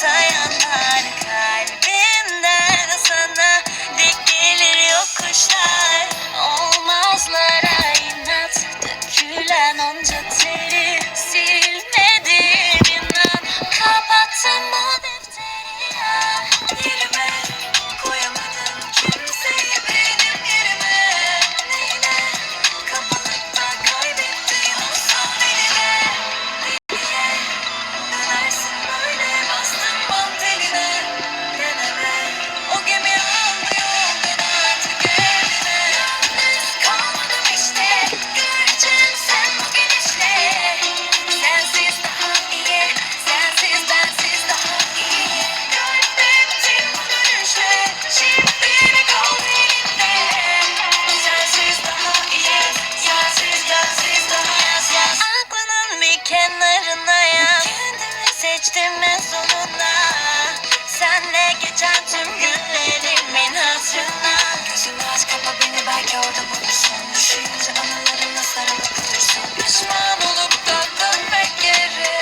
sayanlar, kalbimden sana dik gelir yokuşlar. Olmazlara inat dökülen onca teri silmedim inan. Kapattım bu defteri ya. Yerime koyamadım kimseyi benim yerime. Neyine kapılıp da kaybettiğim o son eline. Deliye dönersin böyle bastım manteline. Deneme o gemi aldı yoldan artık evine. Yalnız kalmadım işte göreceksin sen bu gidişle. Sensiz daha iyi, sensiz bensiz daha iyi. Kaybettim bu dönüşle, şimdi kal elinde. Sensiz daha iyi, sensiz bensiz daha iyi. Aklının bir kenarına yaz, kendimi seçtim en sonunda. Senle geçen tüm günlerimin hatırına. Gözünü aç kapa beni belki orada bulursun. Düşünce anılarımla sarılıp uyursun. Pişman olup da dönmek geri.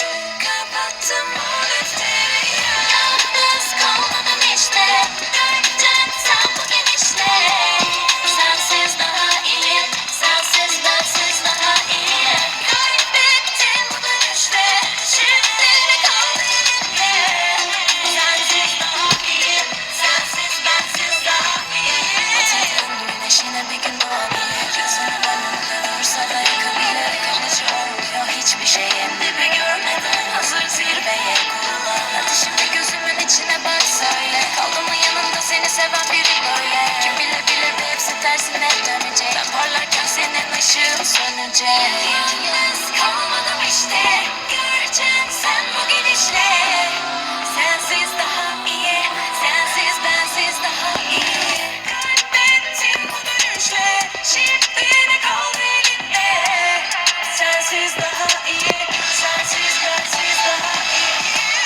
Kapattım o defteri ya. Yalnız kalmadım işte. Göreceksin sen bu gidişle. Sensiz daha iyi, sensiz bensiz daha iyi. Kaybettim bu dönüşle, şimdi kal elimde. Sensiz daha iyi, sensiz bensiz daha iyi. Atadığım güneşine bir gün doğabilir. Gözünün önünde dursa da yakabilir. Kalıcı olmuyor hiçbir şeyin dibi görmeden. Hazır zirveye kurulan. Hadi şimdi gözümün içine bak söyle. Kaldı mı yanında seni seven biri böyle? Kim bile bilir de hepsi tersine dönecek. Ben parlarken senin ışığın sönecek. Yalnız kalmadım işte. Göreceksin sen bu gidişle. Sensiz daha iyi, sensiz bensiz daha iyi. Kaybettim bu dönüşle, şimdi kal elimde. Sensiz daha iyi, sensiz bensiz daha iyi.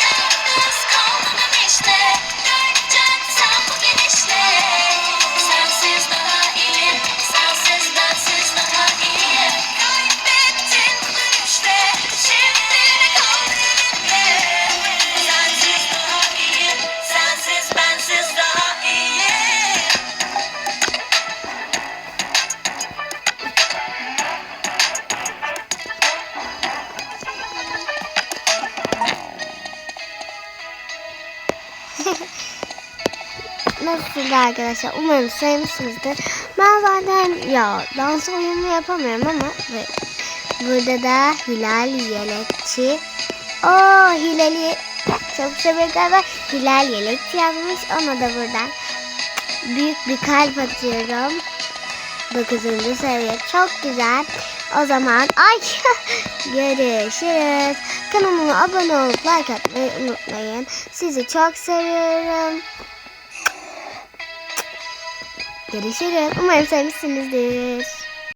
Yalnız kalmadım işte, göreceksin sen bu gidişle. Sensiz daha iyi, sensiz bensiz daha iyi. Kaybettim bu dönüşle, şimdi kal elimde. Sensiz daha iyi, sensiz bensiz daha iyi. Nasıl arkadaşlar? Umarım sevmişsinizdir. Ben zaten ya dans oyunu yapamıyorum ama burada da Hilal Yelekçi. Hilal'i çok seviyorum galiba. Hilal Yelekçi yazmış. Ona da buradan büyük bir kalp atıyorum. 9. seviye. Çok güzel. O zaman görüşürüz. Kanalıma abone olup like atmayı unutmayın. Sizi çok seviyorum. Görüşürüz. Umarım sevmişsinizdir.